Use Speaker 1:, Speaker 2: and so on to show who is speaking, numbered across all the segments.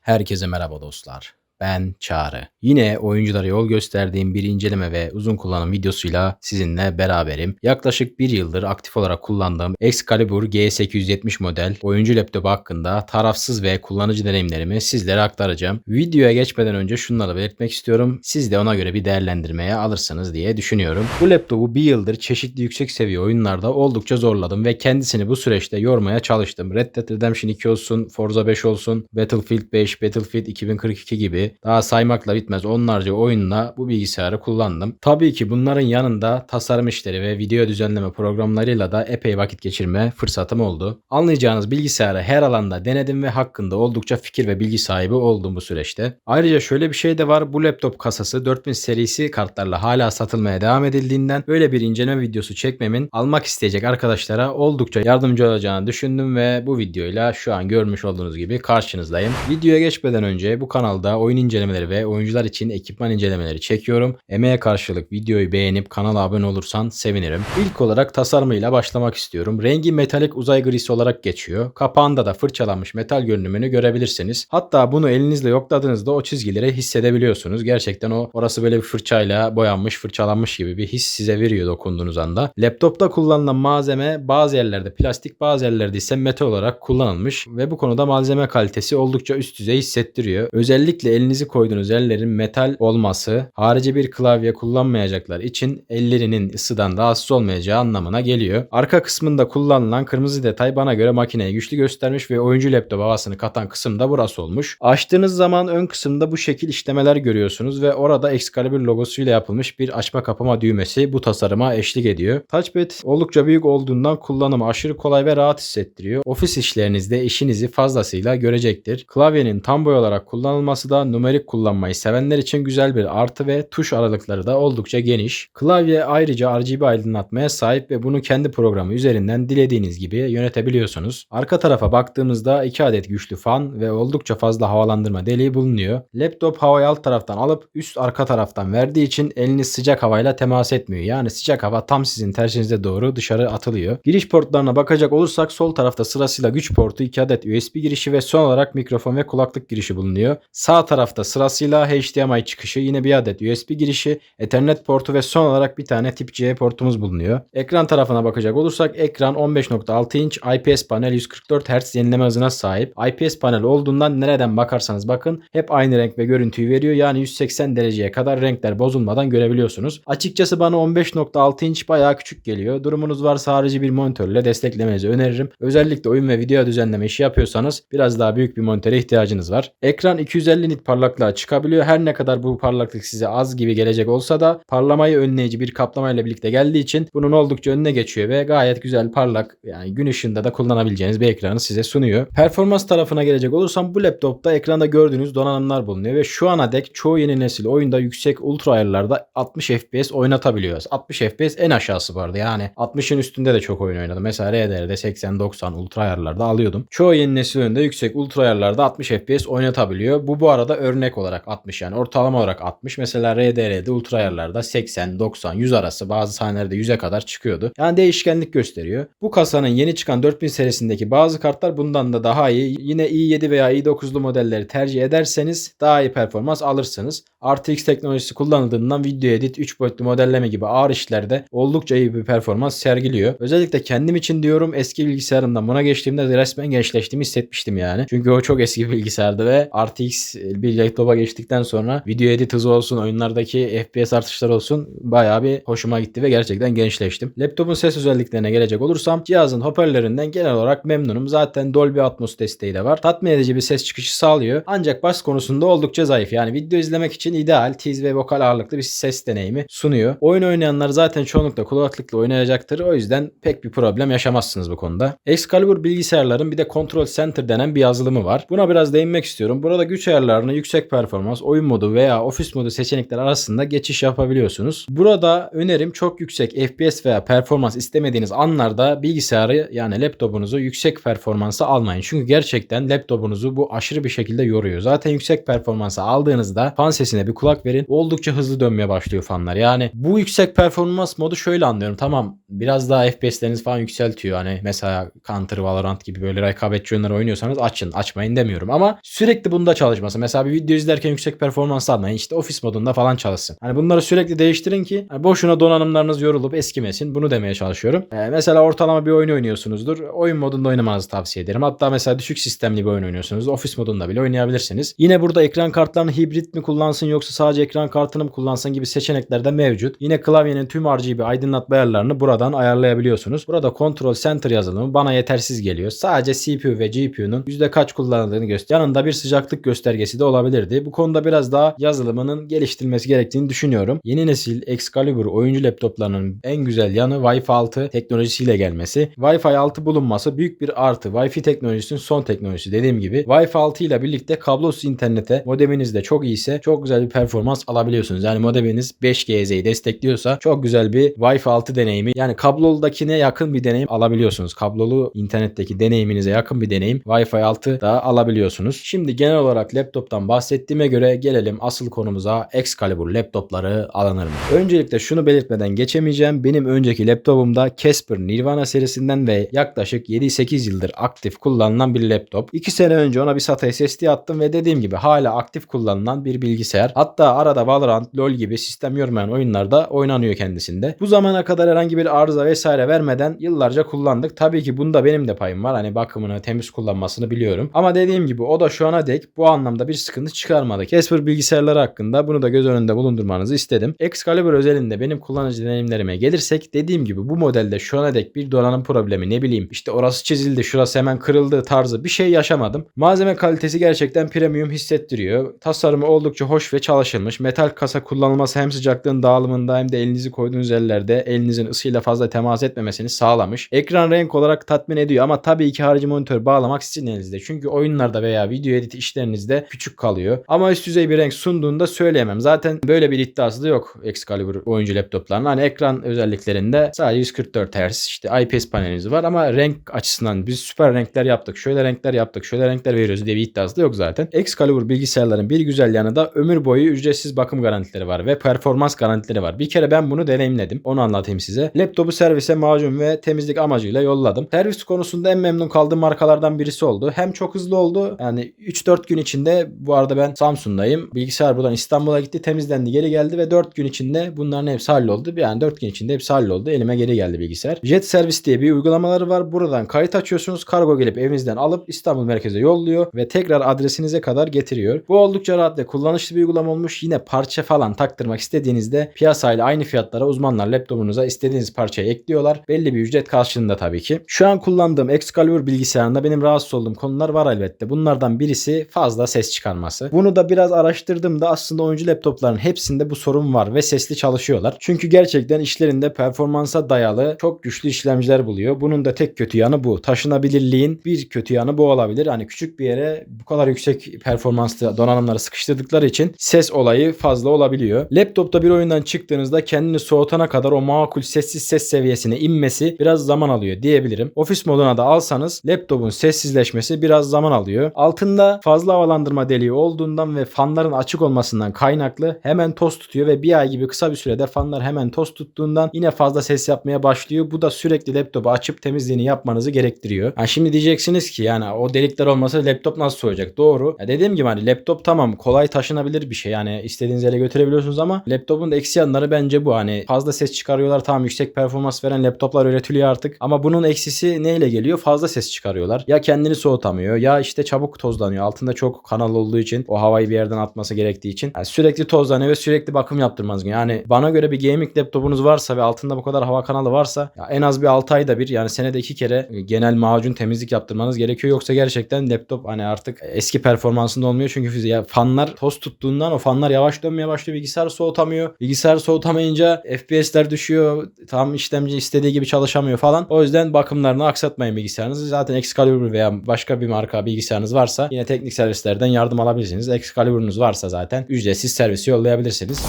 Speaker 1: Herkese merhaba dostlar. Ben Çağrı. Yine oyunculara yol gösterdiğim bir inceleme ve uzun kullanım videosuyla sizinle beraberim. Yaklaşık bir yıldır aktif olarak kullandığım Excalibur G870 model oyuncu laptopu hakkında tarafsız ve kullanıcı deneyimlerimi sizlere aktaracağım. Videoya geçmeden önce şunları belirtmek istiyorum. Siz de ona göre bir değerlendirmeye alırsınız diye düşünüyorum. Bu laptopu bir yıldır çeşitli yüksek seviye oyunlarda oldukça zorladım ve kendisini bu süreçte yormaya çalıştım. Red Dead Redemption 2 olsun, Forza 5 olsun, Battlefield 5, Battlefield 2042 gibi daha saymakla bitmez onlarca oyunla bu bilgisayarı kullandım. Tabii ki bunların yanında tasarım işleri ve video düzenleme programlarıyla da epey vakit geçirme fırsatım oldu. Anlayacağınız bilgisayarı her alanda denedim ve hakkında oldukça fikir ve bilgi sahibi oldum bu süreçte. Ayrıca şöyle bir şey de var. Bu laptop kasası 4000 serisi kartlarla hala satılmaya devam edildiğinden böyle bir inceleme videosu çekmemin almak isteyecek arkadaşlara oldukça yardımcı olacağını düşündüm ve bu videoyla şu an görmüş olduğunuz gibi karşınızdayım. Videoya geçmeden önce bu kanalda oyun incelemeleri ve oyuncular için ekipman incelemeleri çekiyorum. Emeğe karşılık videoyu beğenip kanala abone olursan sevinirim. İlk olarak tasarımıyla başlamak istiyorum. Rengi metalik uzay grisi olarak geçiyor. Kapağında da fırçalanmış metal görünümünü görebilirsiniz. Hatta bunu elinizle yokladığınızda o çizgileri hissedebiliyorsunuz. Gerçekten orası böyle bir fırçayla boyanmış, fırçalanmış gibi bir his size veriyor dokunduğunuz anda. Laptopta kullanılan malzeme bazı yerlerde plastik, bazı yerlerde ise metal olarak kullanılmış ve bu konuda malzeme kalitesi oldukça üst düzey hissettiriyor. Özellikle elinizi koyduğunuz ellerin metal olması harici bir klavye kullanmayacaklar için ellerinin ısıdan rahatsız olmayacağı anlamına geliyor. Arka kısmında kullanılan kırmızı detay bana göre makineyi güçlü göstermiş ve oyuncu laptop havasını katan kısım da burası olmuş. Açtığınız zaman ön kısımda bu şekil işlemeler görüyorsunuz ve orada Excalibur logosuyla yapılmış bir açma kapama düğmesi bu tasarıma eşlik ediyor. Touchpad oldukça büyük olduğundan kullanımı aşırı kolay ve rahat hissettiriyor. Ofis işlerinizde işinizi fazlasıyla görecektir. Klavyenin tam boy olarak kullanılması da numerik kullanmayı sevenler için güzel bir artı ve tuş aralıkları da oldukça geniş. Klavye ayrıca RGB aydınlatmaya sahip ve bunu kendi programı üzerinden dilediğiniz gibi yönetebiliyorsunuz. Arka tarafa baktığımızda 2 adet güçlü fan ve oldukça fazla havalandırma deliği bulunuyor. Laptop havayı alt taraftan alıp üst arka taraftan verdiği için eliniz sıcak havayla temas etmiyor. Yani sıcak hava tam sizin tersinize doğru dışarı atılıyor. Giriş portlarına bakacak olursak sol tarafta sırasıyla güç portu, 2 adet USB girişi ve son olarak mikrofon ve kulaklık girişi bulunuyor. Sağ tarafta sırasıyla HDMI çıkışı, yine bir adet USB girişi, Ethernet portu ve son olarak bir tane tip C portumuz bulunuyor. Ekran tarafına bakacak olursak ekran 15.6 inç IPS panel 144 Hz yenileme hızına sahip. IPS panel olduğundan nereden bakarsanız bakın hep aynı renk ve görüntüyü veriyor. Yani 180 dereceye kadar renkler bozulmadan görebiliyorsunuz. Açıkçası bana 15.6 inç bayağı küçük geliyor. Durumunuz varsa harici bir monitörle desteklemenizi öneririm. Özellikle oyun ve video düzenleme işi yapıyorsanız biraz daha büyük bir monitöre ihtiyacınız var. Ekran 250 nit parlaklığa çıkabiliyor. Her ne kadar bu parlaklık size az gibi gelecek olsa da parlamayı önleyici bir kaplamayla birlikte geldiği için bunun oldukça önüne geçiyor ve gayet güzel parlak, yani gün ışığında da kullanabileceğiniz bir ekranı size sunuyor. Performans tarafına gelecek olursam bu laptopta ekranda gördüğünüz donanımlar bulunuyor ve şu ana dek çoğu yeni nesil oyunda yüksek ultra ayarlarda 60 FPS oynatabiliyoruz. 60 FPS en aşağısı vardı. Yani 60'ın üstünde de çok oyun oynadım. Mesela RDR'de 80-90 ultra ayarlarda alıyordum. Çoğu yeni nesil oyunda yüksek ultra ayarlarda 60 FPS oynatabiliyor. Bu arada örnek olarak 60, yani ortalama olarak 60. Mesela RDR'de ultra ayarlarda 80, 90, 100 arası, bazı sahnelerde 100'e kadar çıkıyordu. Yani değişkenlik gösteriyor. Bu kasanın yeni çıkan 4000 serisindeki bazı kartlar bundan da daha iyi. Yine i7 veya i9'lu modelleri tercih ederseniz daha iyi performans alırsınız. RTX teknolojisi kullanıldığından video edit, 3 boyutlu modelleme gibi ağır işlerde oldukça iyi bir performans sergiliyor. Özellikle kendim için diyorum, eski bilgisayarımdan buna geçtiğimde resmen gençleştiğimi hissetmiştim yani. Çünkü o çok eski bir bilgisayardı ve RTX bir laptopa geçtikten sonra video edit hızı olsun, oyunlardaki FPS artışları olsun bayağı bir hoşuma gitti ve gerçekten gençleştim. Laptopun ses özelliklerine gelecek olursam cihazın hoparlörlerinden genel olarak memnunum. Zaten Dolby Atmos desteği de var. Tatmin edici bir ses çıkışı sağlıyor. Ancak bas konusunda oldukça zayıf. Yani video izlemek için ideal, tiz ve vokal ağırlıklı bir ses deneyimi sunuyor. Oyun oynayanlar zaten çoğunlukla kulaklıkla oynayacaktır. O yüzden pek bir problem yaşamazsınız bu konuda. Excalibur bilgisayarların bir de Control Center denen bir yazılımı var. Buna biraz değinmek istiyorum. Burada güç ayarlarını yüksek performans, oyun modu veya ofis modu seçenekler arasında geçiş yapabiliyorsunuz. Burada önerim çok yüksek FPS veya performans istemediğiniz anlarda bilgisayarı yani laptopunuzu yüksek performansa almayın. Çünkü gerçekten laptopunuzu bu aşırı bir şekilde yoruyor. Zaten yüksek performansa aldığınızda fan sesine bir kulak verin. Oldukça hızlı dönmeye başlıyor fanlar. Yani bu yüksek performans modu şöyle anlıyorum. Tamam, biraz daha FPS'leriniz falan yükseltiyor. Hani mesela Counter, Valorant gibi böyle rekabetçi oyunlar oynuyorsanız açın. Açmayın demiyorum ama sürekli bunda çalışması. Mesela bir video izlerken yüksek performans almayın. İşte ofis modunda falan çalışsın. Hani bunları sürekli değiştirin ki boşuna donanımlarınız yorulup eskimesin. Bunu demeye çalışıyorum. Mesela ortalama bir oyun oynuyorsunuzdur. Oyun modunda oynamanızı tavsiye ederim. Hatta mesela düşük sistemli bir oyun oynuyorsunuz. Ofis modunda bile oynayabilirsiniz. Yine burada ekran kartlarını hibrit mi kullansın yoksa sadece ekran kartını mı kullansın gibi seçenekler de mevcut. Yine klavyenin tüm RGB aydınlatma ayarlarını buradan ayarlayabiliyorsunuz. Burada Control Center yazılımı bana yetersiz geliyor. Sadece CPU ve GPU'nun yüzde kaç kullanıldığını gösteriyor. Yanında bir sıcaklık göstergesi de olabilirdi. Bu konuda biraz daha yazılımının geliştirilmesi gerektiğini düşünüyorum. Yeni nesil Excalibur oyuncu laptoplarının en güzel yanı Wi-Fi 6 teknolojisiyle gelmesi. Wi-Fi 6 bulunması büyük bir artı. Wi-Fi teknolojisinin son teknolojisi dediğim gibi. Wi-Fi 6 ile birlikte kablosuz internete modeminiz de çok iyiyse çok güzel bir performans alabiliyorsunuz. Yani modeminiz 5G destekliyorsa çok güzel bir Wi-Fi 6 deneyimi yani kabloludakine yakın bir deneyim alabiliyorsunuz. Kablolu internetteki deneyiminize yakın bir deneyim Wi-Fi 6 da alabiliyorsunuz. Şimdi genel olarak laptoptan bahsettiğime göre gelelim asıl konumuza, Excalibur laptopları alınır mı? Öncelikle şunu belirtmeden geçemeyeceğim. Benim önceki laptopumda Casper Nirvana serisinden ve yaklaşık 7-8 yıldır aktif kullanılan bir laptop. 2 sene önce ona bir SATA SSD attım ve dediğim gibi hala aktif kullanılan bir bilgisayar. Hatta arada Valorant, LoL gibi sistem yormayan oyunlarda oynanıyor kendisinde. Bu zamana kadar herhangi bir arıza vesaire vermeden yıllarca kullandık. Tabii ki bunda benim de payım var. Hani bakımını, temiz kullanmasını biliyorum. Ama dediğim gibi o da şu ana dek bu anlamda bir sıkıntı çıkarmadı. Casper bilgisayarları hakkında bunu da göz önünde bulundurmanızı istedim. Excalibur özelinde benim kullanıcı deneyimlerime gelirsek dediğim gibi bu modelde şu ana dek bir donanım problemi, ne bileyim işte orası çizildi, şurası hemen kırıldı tarzı bir şey yaşamadım. Malzeme kalitesi gerçekten premium hissettiriyor. Tasarımı oldukça hoş ve çalışılmış. Metal kasa kullanılması hem sıcaklığın dağılımında hem de elinizi koyduğunuz yerlerde elinizin ısıyla fazla temas etmemesini sağlamış. Ekran renk olarak tatmin ediyor ama tabii ki harici monitör bağlamak sizin elinizde. Çünkü oyunlarda veya video edit işlerinizde küçük kalıyor. Ama üst düzey bir renk sunduğunu da söyleyemem. Zaten böyle bir iddiası da yok Excalibur oyuncu laptoplarının. Hani ekran özelliklerinde sadece 144 Hz işte IPS paneliniz var ama renk açısından biz süper renkler yaptık, şöyle renkler yaptık, şöyle renkler veriyoruz diye bir iddiası da yok zaten. Excalibur bilgisayarların bir güzel yanı da ömür boyu ücretsiz bakım garantileri var ve performans garantileri var. Bir kere ben bunu deneyimledim. Onu anlatayım size. Laptopu servise macun ve temizlik amacıyla yolladım. Servis konusunda en memnun kaldığım markalardan birisi oldu. Hem çok hızlı oldu. Yani 3-4 gün içinde, bu arada ben Samsun'dayım. Bilgisayar buradan İstanbul'a gitti, temizlendi, geri geldi ve 4 gün içinde bunların hepsi halloldu. Yani 4 gün içinde hepsi halloldu. Elime geri geldi bilgisayar. Jet Servis diye bir uygulamaları var. Buradan kayıt açıyorsunuz. Kargo gelip evinizden alıp İstanbul merkeze yolluyor ve tekrar adresinize kadar getiriyor. Bu oldukça rahat ve kullanışlı bir uygulama olmuş. Yine parça falan taktırmak istediğinizde piyasayla aynı fiyatlara uzmanlar laptopunuza istediğiniz parçayı ekliyorlar. Belli bir ücret karşılığında tabii ki. Şu an kullandığım Excalibur bilgisayarında benim rahatsız olduğum konular var elbette. Bunlardan birisi fazla ses çıkarması. Bunu da biraz araştırdığımda aslında oyuncu laptopların hepsinde bu sorun var ve sesli çalışıyorlar. Çünkü gerçekten işlerinde performansa dayalı çok güçlü işlemciler buluyor. Bunun da tek kötü yanı bu. Taşınabilirliğin bir kötü yanı bu olabilir. Hani küçük bir yere bu kadar yüksek performanslı donanımları sıkıştırdıkları için ses olayı fazla olabiliyor. Laptopta bir oyundan çıktığınızda kendini soğutana kadar o makul sessiz ses seviyesine inmesi biraz zaman alıyor diyebilirim. Ofis moduna da alsanız laptopun sessizleşmesi biraz zaman alıyor. Altında fazla havalandırma deliği olduğundan ve fanların açık olmasından kaynaklı hemen toz tutuyor ve bir ay gibi kısa bir sürede fanlar hemen toz tuttuğundan yine fazla ses yapmaya başlıyor. Bu da sürekli laptopu açıp temizliğini yapmanızı gerektiriyor. Yani şimdi diyeceksiniz ki yani o delikler olmasa laptop nasıl soğuyacak? Doğru. Ya dediğim gibi hani laptop tamam kolay taşınabilir bir şey. Yani istediğiniz yere götürebiliyorsunuz ama laptopun da eksi yanları bence bu. Hani fazla ses çıkarıyorlar. Tamam, yüksek performans veren laptoplar üretiliyor artık. Ama bunun eksisi neyle geliyor? Fazla ses çıkarıyorlar. Ya kendini soğutamıyor ya işte çabuk tozlanıyor. Altında çok kanal olduğu için, o havayı bir yerden atması gerektiği için. Yani sürekli tozlanıyor ve sürekli bakım yaptırmanız gerekiyor. Yani bana göre bir gaming laptopunuz varsa ve altında bu kadar hava kanalı varsa ya en az bir 6 ayda bir, yani senede 2 kere genel macun temizlik yaptırmanız gerekiyor. Yoksa gerçekten laptop hani artık eski performansında olmuyor. Çünkü ya fanlar toz tuttuğundan o fanlar yavaş dönmeye başlıyor. Bilgisayar soğutamıyor. Bilgisayar soğutamayınca FPS'ler düşüyor. Tam işlemci istediği gibi çalışamıyor falan. O yüzden bakımlarını aksatmayın bilgisayarınızı. Zaten Excalibur veya başka bir marka bilgisayarınız varsa yine teknik servislerden yardım alabilirsiniz. Excalibur'unuz varsa zaten ücretsiz servisi yollayabilirsiniz.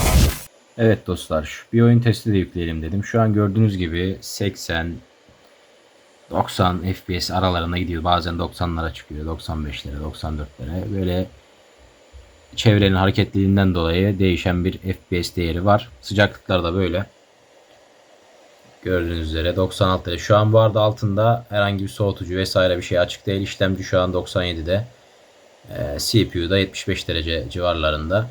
Speaker 1: Evet dostlar, bir oyun testi de yükleyelim dedim. Şu an gördüğünüz gibi 80 90 FPS aralarında gidiyor. Bazen 90'lara çıkıyor, 95'lere, 94'lere. Böyle çevrenin hareketliliğinden dolayı değişen bir FPS değeri var. Sıcaklıklar da böyle. Gördüğünüz üzere 96 şu an bu arada altında herhangi bir soğutucu vesaire bir şey açık değil. İşlemci şu an 97'de. CPU'da 75 derece civarlarında.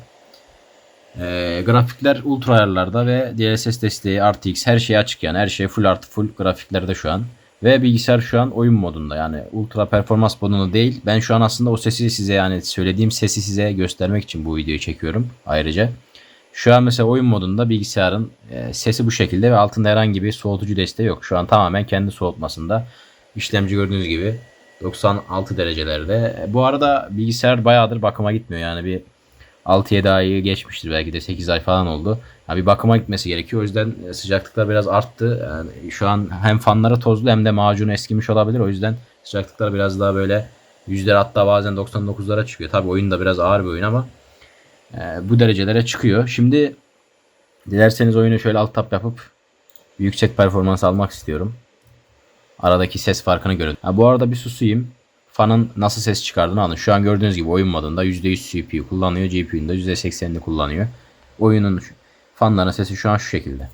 Speaker 1: Grafikler ultra ayarlarda ve DLSS desteği, RTX her şey açık, yani her şey full artı full grafiklerde şu an. Ve bilgisayar şu an oyun modunda, yani ultra performans modunda değil. Ben şu an aslında o sesi size, yani söylediğim sesi size göstermek için bu videoyu çekiyorum ayrıca. Şu an mesela oyun modunda bilgisayarın sesi bu şekilde ve altında herhangi bir soğutucu desteği yok. Şu an tamamen kendi soğutmasında. İşlemci gördüğünüz gibi 96 derecelerde. Bu arada bilgisayar bayağıdır bakıma gitmiyor, yani bir 6-7 ayı geçmiştir, belki de 8 ay falan oldu. Yani bir bakıma gitmesi gerekiyor. O yüzden sıcaklıklar biraz arttı. Yani şu an hem fanları tozlu hem de macunu eskimiş olabilir. O yüzden sıcaklıklar biraz daha böyle yüzler, hatta bazen 99'lara çıkıyor. Tabii oyun da biraz ağır bir oyun ama bu derecelere çıkıyor. Şimdi dilerseniz oyunu şöyle alt tab yapıp yüksek performans almak istiyorum. Aradaki ses farkını görün. Bu arada bir susayım. Fanın nasıl ses çıkardığını alın. Şu an gördüğünüz gibi oyun modunda %100 CPU kullanıyor. GPU'nun da %80'ini kullanıyor. Oyunun fanların sesi şu an şu şekilde.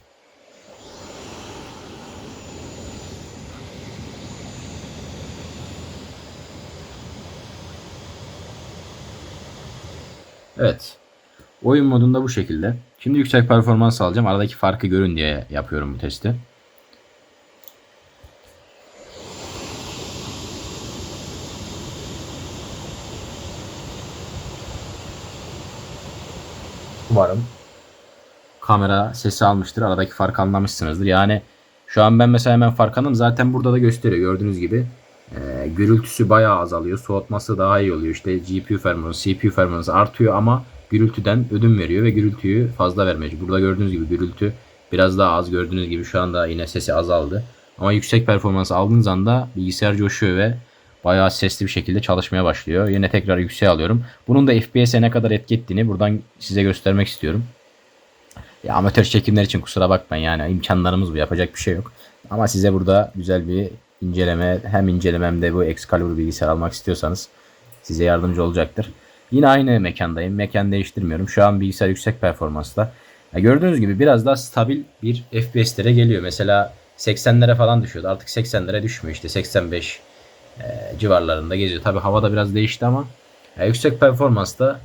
Speaker 1: Evet. Oyun modunda bu şekilde. Şimdi yüksek performans alacağım. Aradaki farkı görün diye yapıyorum bu testi. Umarım kamera sesi almıştır. Aradaki farkı anlamışsınızdır. Yani şu an ben mesela hemen fark anladım. Zaten burada da gösteriyor. Gördüğünüz gibi gürültüsü bayağı azalıyor. Soğutması daha iyi oluyor. İşte GPU performansı, CPU performansı artıyor ama gürültüden ödün veriyor ve gürültüyü fazla vermeyecek. Burada gördüğünüz gibi gürültü biraz daha az. Gördüğünüz gibi şu anda yine sesi azaldı. Ama yüksek performans aldığınız anda bilgisayar coşuyor ve bayağı sesli bir şekilde çalışmaya başlıyor. Yine tekrar yükseğe alıyorum. Bunun da FPS'e ne kadar etki ettiğini buradan size göstermek istiyorum. Ya amatör çekimler için kusura bakmayın, yani imkanlarımız bu, yapacak bir şey yok. Ama size burada güzel bir inceleme, hem inceleme hem de bu Excalibur bilgisayar almak istiyorsanız size yardımcı olacaktır. Yine aynı mekandayım. Mekan değiştirmiyorum. Şu an bilgisayar yüksek performansta. Ya gördüğünüz gibi biraz daha stabil bir FPS'lere geliyor. Mesela 80'lere falan düşüyordu. Artık 80'lere düşmüyor. İşte 85 civarlarında geziyor. Tabi hava da biraz değişti ama yüksek performansta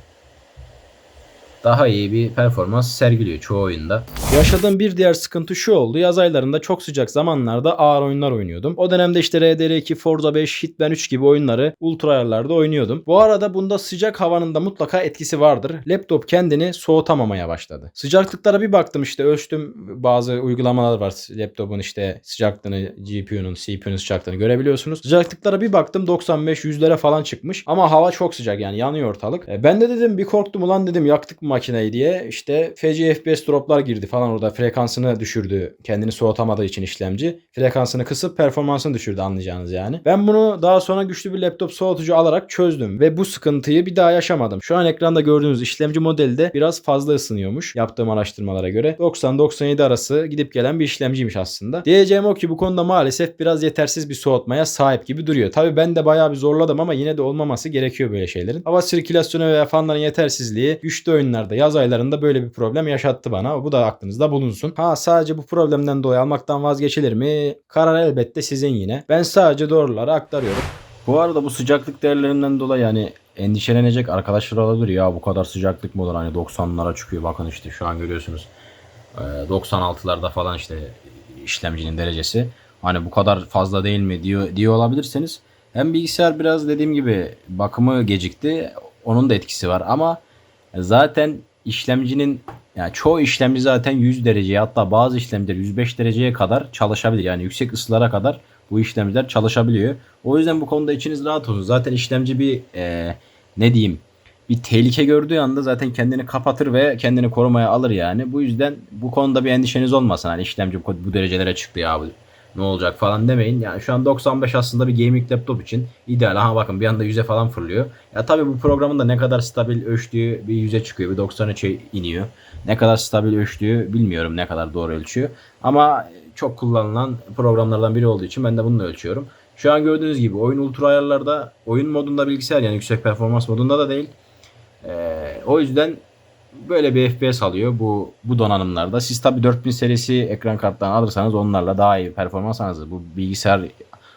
Speaker 1: daha iyi bir performans sergiliyor çoğu oyunda. Yaşadığım bir diğer sıkıntı şu oldu. Yaz aylarında çok sıcak zamanlarda ağır oyunlar oynuyordum. O dönemde işte RDR2, Forza 5, Hitman 3 gibi oyunları ultra ayarlarda oynuyordum. Bu arada bunda sıcak havanın da mutlaka etkisi vardır. Laptop kendini soğutamamaya başladı. Sıcaklıklara bir baktım, işte ölçtüm, bazı uygulamalar var. Laptopun işte sıcaklığını, GPU'nun, CPU'nun sıcaklığını görebiliyorsunuz. Sıcaklıklara bir baktım 95-100'lere falan çıkmış. Ama hava çok sıcak, yani yanıyor ortalık. Ben de dedim, bir korktum, ulan dedim yaktık mı makineyi diye. İşte feci FPS droplar girdi falan, orada frekansını düşürdü. Kendini soğutamadığı için işlemci. Frekansını kısıp performansını düşürdü, anlayacağınız yani. Ben bunu daha sonra güçlü bir laptop soğutucu alarak çözdüm ve bu sıkıntıyı bir daha yaşamadım. Şu an ekranda gördüğünüz işlemci modeli de biraz fazla ısınıyormuş yaptığım araştırmalara göre. 90-97 arası gidip gelen bir işlemciymiş aslında. Diyeceğim o ki bu konuda maalesef biraz yetersiz bir soğutmaya sahip gibi duruyor. Tabii ben de bayağı bir zorladım ama yine de olmaması gerekiyor böyle şeylerin. Hava sirkülasyonu veya fanların yetersizliği güçlü oyunlarda, yaz aylarında böyle bir problem yaşattı bana. Bu da aklınızda bulunsun. Sadece bu problemden dolayı almaktan vazgeçilir mi? Karar elbette sizin yine. Ben sadece doğruları aktarıyorum. Bu arada bu sıcaklık değerlerinden dolayı yani endişelenecek arkadaşlar olabilir. Ya bu kadar sıcaklık mı olur? Hani 90'lara çıkıyor. Bakın işte şu an görüyorsunuz. 96'larda falan işte işlemcinin derecesi. Hani bu kadar fazla değil mi diyor olabilirsiniz. Hem bilgisayar biraz dediğim gibi bakımı gecikti. Onun da etkisi var ama zaten işlemcinin, yani çoğu işlemci zaten 100 dereceye, hatta bazı işlemciler 105 dereceye kadar çalışabilir. Yani yüksek ısılara kadar bu işlemciler çalışabiliyor. O yüzden bu konuda içiniz rahat olsun. Zaten işlemci bir ne diyeyim, bir tehlike gördüğü anda zaten kendini kapatır ve kendini korumaya alır yani. Bu yüzden bu konuda bir endişeniz olmasın. Hani işlemci bu derecelere çıktı ya, ne olacak falan demeyin. Yani şu an 95 aslında bir gaming laptop için ideal. Aha bakın bir anda 100'e falan fırlıyor. Ya tabii bu programın da ne kadar stabil ölçtüğü, bir 100'e çıkıyor, bir 93'e iniyor. Ne kadar stabil ölçtüğü bilmiyorum, ne kadar doğru ölçüyor. Ama çok kullanılan programlardan biri olduğu için ben de bununla ölçüyorum. Şu an gördüğünüz gibi oyun ultra ayarlarda, oyun modunda bilgisayar, yani yüksek performans modunda da değil. O yüzden böyle bir FPS alıyor bu donanımlarda. Siz tabi 4000 serisi ekran kartlarını alırsanız onlarla daha iyi performans alırsınız. Bu bilgisayar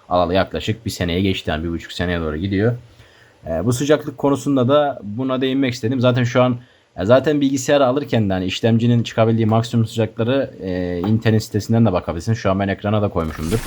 Speaker 1: alalı yaklaşık bir seneye geçti, yani 1,5 seneye doğru gidiyor. Bu sıcaklık konusunda da buna değinmek istedim. Zaten şu an zaten bilgisayarı alırken de hani işlemcinin çıkabildiği maksimum sıcakları internet sitesinden de bakabilirsiniz. Şu an ben ekrana da koymuşumdur.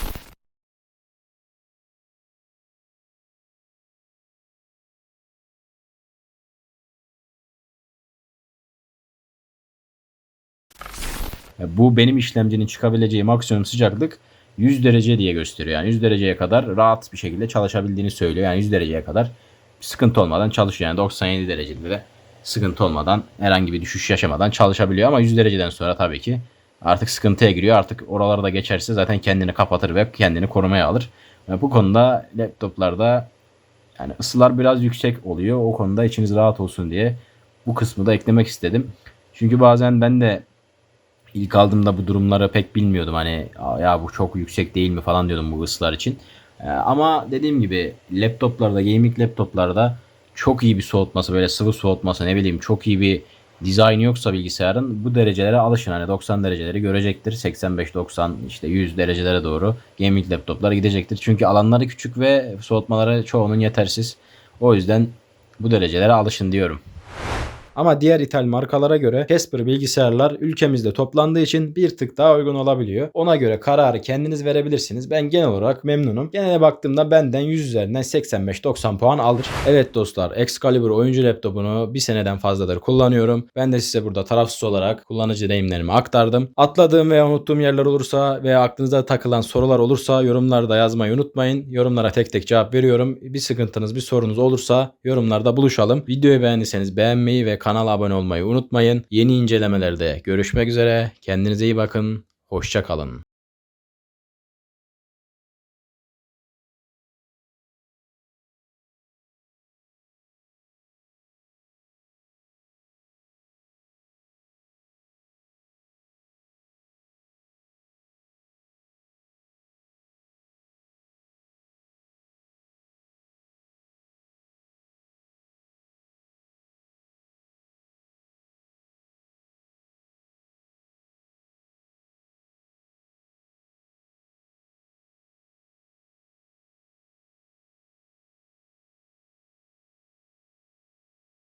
Speaker 1: Bu benim işlemcinin çıkabileceği maksimum sıcaklık 100 derece diye gösteriyor. Yani 100 dereceye kadar rahat bir şekilde çalışabildiğini söylüyor. Yani 100 dereceye kadar sıkıntı olmadan çalışıyor. Yani 97 derecede de sıkıntı olmadan, herhangi bir düşüş yaşamadan çalışabiliyor. Ama 100 dereceden sonra tabii ki artık sıkıntıya giriyor. Artık oraları da geçerse zaten kendini kapatır ve kendini korumaya alır. Bu konuda laptoplarda yani ısılar biraz yüksek oluyor. O konuda içiniz rahat olsun diye bu kısmı da eklemek istedim. Çünkü bazen ben de İlk aldığımda bu durumları pek bilmiyordum. Hani ya bu çok yüksek değil mi falan diyordum bu ısılar için. Ama dediğim gibi laptoplarda, gaming laptoplarda çok iyi bir soğutması, böyle sıvı soğutması, ne bileyim çok iyi bir dizayn yoksa bilgisayarın, bu derecelere alışın. Hani 90 dereceleri görecektir. 85-90 işte 100 derecelere doğru gaming laptoplar gidecektir. Çünkü alanları küçük ve soğutmaları çoğunun yetersiz. O yüzden bu derecelere alışın diyorum. Ama diğer ithal markalara göre Casper bilgisayarlar ülkemizde toplandığı için bir tık daha uygun olabiliyor. Ona göre kararı kendiniz verebilirsiniz. Ben genel olarak memnunum. Genele baktığımda benden 100 üzerinden 85-90 puan alır. Evet dostlar, Excalibur oyuncu laptopunu bir seneden fazladır kullanıyorum. Ben de size burada tarafsız olarak kullanıcı deneyimlerimi aktardım. Atladığım veya unuttuğum yerler olursa veya aklınıza takılan sorular olursa yorumlarda yazmayı unutmayın. Yorumlara tek tek cevap veriyorum. Bir sıkıntınız, bir sorunuz olursa yorumlarda buluşalım. Videoyu beğendiyseniz beğenmeyi ve kanala abone olmayı unutmayın. Yeni incelemelerde görüşmek üzere. Kendinize iyi bakın. Hoşça kalın.